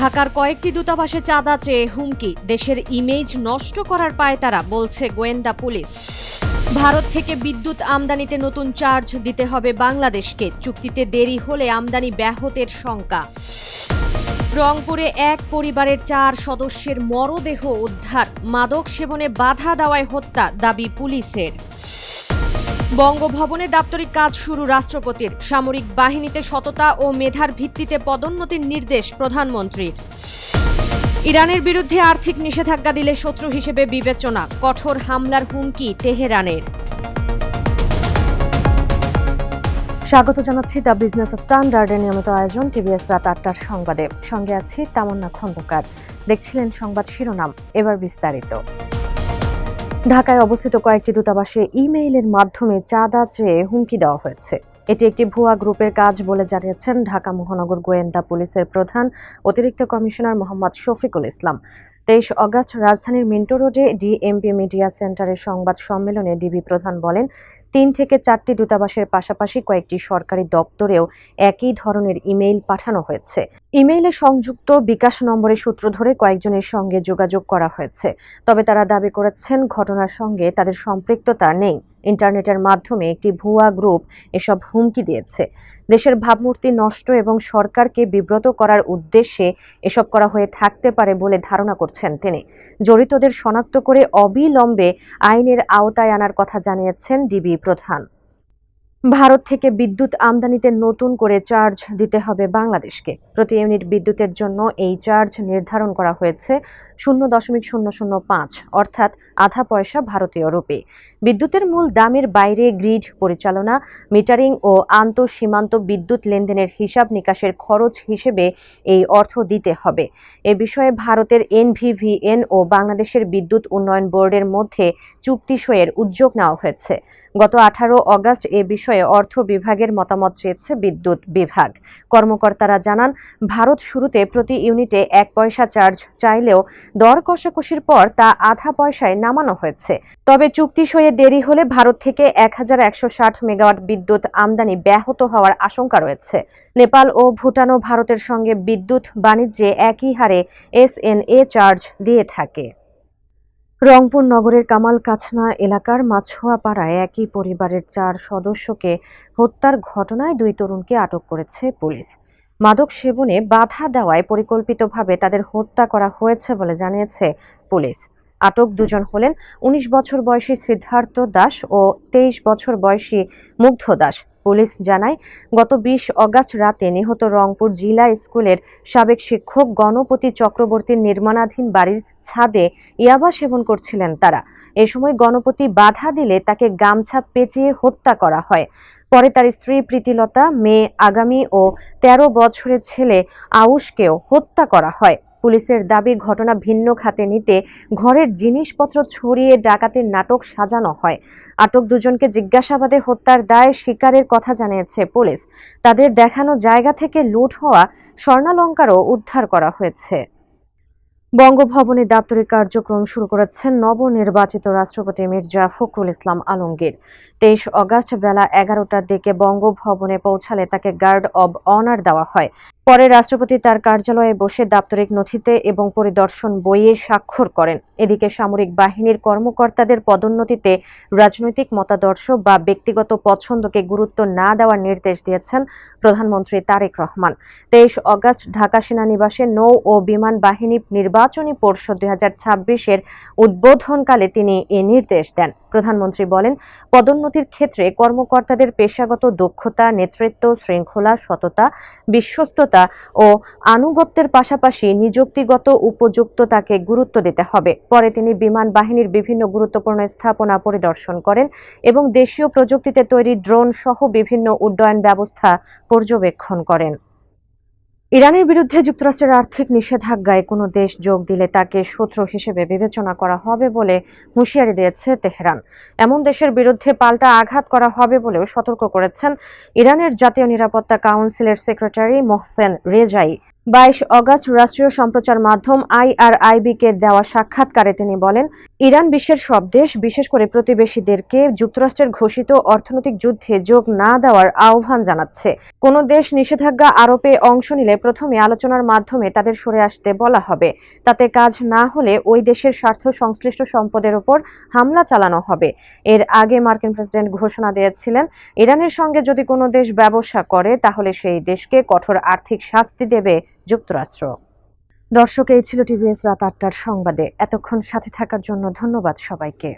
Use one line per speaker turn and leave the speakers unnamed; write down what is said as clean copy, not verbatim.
ঢাকার কয়েকটি দূতাবাসে চাঁদা চেয়ে হুমকি, দেশের ইমেজ নষ্ট করার পায়তারা, বলছে গোয়েন্দা পুলিশ। ভারত থেকে বিদ্যুৎ আমদানিতে নতুন চার্জ দিতে হবে বাংলাদেশকে, চুক্তিতে দেরি হলে আমদানি ব্যাহতের শঙ্কা। রংপুরে এক পরিবারের 4 সদস্যের মরদেহ উদ্ধার, মাদক সেবনে বাধা দেওয়ায় হত্যা দাবি পুলিশের। বঙ্গভবনে দাপ্তরিক কাজ শুরু রাষ্ট্রপতির, সামরিক বাহিনীতে সততা ও মেধার ভিত্তিতে পদোন্নতির নির্দেশ প্রধানমন্ত্রীর। ইরানের বিরুদ্ধে আর্থিক নিষেধাজ্ঞা দিলে শত্রু হিসেবে বিবেচনা, কঠোর হামলার হুমকি তেহরানের। স্বাগত জানাচ্ছি দ্য বিজনেস স্ট্যান্ডার্ডের নিয়মিত আয়োজন টিভিএস রাত 8টার সংবাদে। সঙ্গে আছি তামান্না খন্দকার। দেখছিলেন সংবাদ শিরোনাম, এবার বিস্তারিত। ঢাকায় অবস্থিত কয়েকটি দূতাবাসে ইমেইলের মাধ্যমে চাঁদা চেয়ে হুমকি দেওয়া হয়েছে। এটি একটি ভুয়া গ্রুপের কাজ বলে জানিয়েছেন ঢাকা মহানগর গোয়েন্দা পুলিশের প্রধান অতিরিক্ত কমিশনার মোহাম্মদ শফিকুল ইসলাম। 23 অগস্ট রাজধানীর মিন্টো রোডে ডিএমপি মিডিয়া সেন্টারের সংবাদ সম্মেলনে ডিবি প্রধান বলেন, 3 থেকে 4টি দূতাবাসের পাশাপাশি কয়েকটি সরকারি দপ্তরেও একই ধরনের ইমেইল পাঠানো হয়েছে। ইমেইলে সংযুক্ত বিকাশ নম্বরের সূত্র ধরে কয়েকজনের সঙ্গে যোগাযোগ করা হয়েছে, তবে তারা দাবি করেছেন ঘটনার সঙ্গে তাদের সম্পৃক্ততা নেই। ইন্টারনেটের মাধ্যমে একটি ভুয়া গ্রুপ এসব হুমকি দিয়েছে। দেশের ভাবমূর্তি নষ্ট এবং সরকারকে বিব্রত করার উদ্দেশ্যে এসব করা হয়ে থাকতে পারে বলে ধারণা করছেন তিনি। জড়িতদের শনাক্ত করে অবিলম্বে আইনের আওতায় আনার কথা জানিয়েছেন ডিবি প্রধান। ভারত থেকে বিদ্যুৎ আমদানিতে নতুন করে চার্জ দিতে হবে বাংলাদেশকে। প্রতি ইউনিট বিদ্যুতের জন্য এই চার্জ নির্ধারণ করা হয়েছে 0.005, অর্থাৎ আধা পয়সা ভারতীয় রুপি। বিদ্যুতের মূল দামের বাইরে গ্রিড পরিচালনা, মিটারিং ও আন্তঃসীমান্ত বিদ্যুৎ লেনদেনের হিসাব নিকাশের খরচ হিসেবে এই অর্থ দিতে হবে। এ বিষয়ে ভারতের এনভিভিএন ও বাংলাদেশের বিদ্যুৎ উন্নয়ন বোর্ডের মধ্যে চুক্তি সইয়ের উদ্যোগ নেওয়া হয়েছে। গত 18 অগস্ট এ বিষয়ে অর্থ বিভাগের মতামত চেয়েছে বিদ্যুৎ বিভাগ। কর্মকর্তারা জানান, ভারত শুরুতে প্রতি ইউনিটে 1 পয়সা চার্জ চাইলেও দর কষাকষির পর তা আধা পয়সায় নামানো হয়েছে। তবে চুক্তি সইয়ে দেরি হলে ভারত থেকে 1160 মেগাওয়াট বিদ্যুৎ আমদানি ব্যাহত হওয়ার আশঙ্কা রয়েছে। নেপাল ও ভুটানও ভারতের সঙ্গে বিদ্যুৎ বাণিজ্যে একই হারে এসএনএ চার্জ দিয়ে থাকে। রংপুর নগরের কামালকাছনা এলাকার মাছুয়াপাড়ায় একই পরিবারের 4 সদস্যকে হত্যার ঘটনায় 2 তরুণকে আটক করেছে পুলিশ। মাদক সেবনে বাধা দেওয়ায় পরিকল্পিতভাবে তাদের হত্যা করা হয়েছে বলে জানিয়েছে পুলিশ। আটক দুজন হলেন 19 বছর বয়সী সিদ্ধার্থ দাস ও 23 বছর বয়সী মুগ্ধ দাস। পুলিশ জানায়, গত 20 অগস্ট রাতে নিহত রংপুর জিলা স্কুলের সাবেক শিক্ষক গণপতি চক্রবর্তীর নির্মাণাধীন বাড়ির ছাদে ইয়াবা সেবন করছিলেন তারা। এ সময় গণপতি বাধা দিলে তাকে গামছা পেঁচিয়ে হত্যা করা হয়। পরে তার স্ত্রী প্রীতিলতা, মেয়ে আগামী ও 13 বছরের ছেলে আউশকেও হত্যা করা হয়। পুলিশের দাবি, ঘটনা ভিন্ন খাতে নিতে ঘরের জিনিসপত্র ছড়িয়ে ডাকাতির নাটক সাজানো হয়। আটক দুজনকে জিজ্ঞাসাবাদে হত্যার দায় স্বীকারের কথা জানিয়েছে পুলিশ। তাদের দেখানো জায়গা থেকে লুট হওয়া স্বর্ণালংকারও উদ্ধার করা হয়েছে। বঙ্গভবনে দাপ্তরিক কার্যক্রম শুরু করেছেন নবনির্বাচিত রাষ্ট্রপতি মির্জা ফখরুল ইসলাম আলমগীর। 23 অগস্ট বেলা 11টার দিকে বঙ্গভবনে পৌঁছালে তাকে গার্ড অব অনার দেওয়া হয়। পরে রাষ্ট্রপতি তার কার্যালয়ে বসে দাপ্তরিক নথিতে এবং পরিদর্শন বইয়ে স্বাক্ষর করেন। এদিকে সামরিক বাহিনীর কর্মকর্তাদের পদোন্নতিতে রাজনৈতিক মতাদর্শ বা ব্যক্তিগত পছন্দকে গুরুত্ব না দেওয়ার নির্দেশ দিয়েছেন প্রধানমন্ত্রী তারেক রহমান। 23 অগস্ট ঢাকা সেনানিবাসে নৌ ও বিমান বাহিনী নির্বাচনী পরিষদ 2026-এর উদ্বোধনকালে তিনি এ নির্দেশ দেন। প্রধানমন্ত্রী বলেন, পদোন্নতির ক্ষেত্রে কর্মকর্তাদের পেশাগত দক্ষতা, নেতৃত্ব, শৃঙ্খলা, সততা, বিশ্বস্ততা ও আনুগত্যের পাশাপাশি নিযুক্তিগত উপযুক্ততাকে গুরুত্ব দিতে হবে। পরে তিনি বিমান বাহিনীর বিভিন্ন গুরুত্বপূর্ণ স্থাপনা পরিদর্শন করেন এবং দেশীয় প্রযুক্তিতে তৈরি ড্রোন সহ বিভিন্ন উড্ডয়ন ব্যবস্থা পর্যবেক্ষণ করেন। ইরানের বিরুদ্ধে যুক্তরাষ্ট্রের আর্থিক নিষেধাজ্ঞায় কোনো দেশ যোগ দিলে তাকে শত্রু হিসেবে বিবেচনা করা হবে বলে হুঁশিয়ারি দিয়েছে তেহরান। এমন দেশের বিরুদ্ধে পাল্টা আঘাত করা হবে বলেও সতর্ক করেছেন ইরানের জাতীয় নিরাপত্তা কাউন্সিলের সেক্রেটারি মোহসেন রেজাই। 22 অগস্ট রাষ্ট্রীয় সম্প্রচার মাধ্যম IRIB-কে দেওয়া সাক্ষাৎকারে তিনি বলেন, ইরান বিশ্বের সব দেশ, বিশেষ করে প্রতিবেশীদেরকে যুক্তরাষ্ট্রের ঘোষিত অর্থনৈতিক যুদ্ধে যোগ না দেওয়ার আহ্বান জানাচ্ছে। কোনো দেশ নিষেধাজ্ঞা আরোপে অংশ নিলে প্রথমে আলোচনার মাধ্যমে তাদের সরে আসতে বলা হবে। তাতে কাজ না হলে ওই দেশের স্বার্থ সংশ্লিষ্ট সম্পদের ওপর হামলা চালানো হবে। এর আগে মার্কিন প্রেসিডেন্ট ঘোষণা দিয়েছিলেন, ইরানের সঙ্গে যদি কোনো দেশ ব্যবসা করে তাহলে সেই দেশকে কঠোর আর্থিক শাস্তি দেবে যুক্তরাষ্ট্র। দর্শক, এই ছিল টিভিএস রাত ৮টার সংবাদে। এতক্ষণ সাথে থাকার জন্য ধন্যবাদ সবাইকে।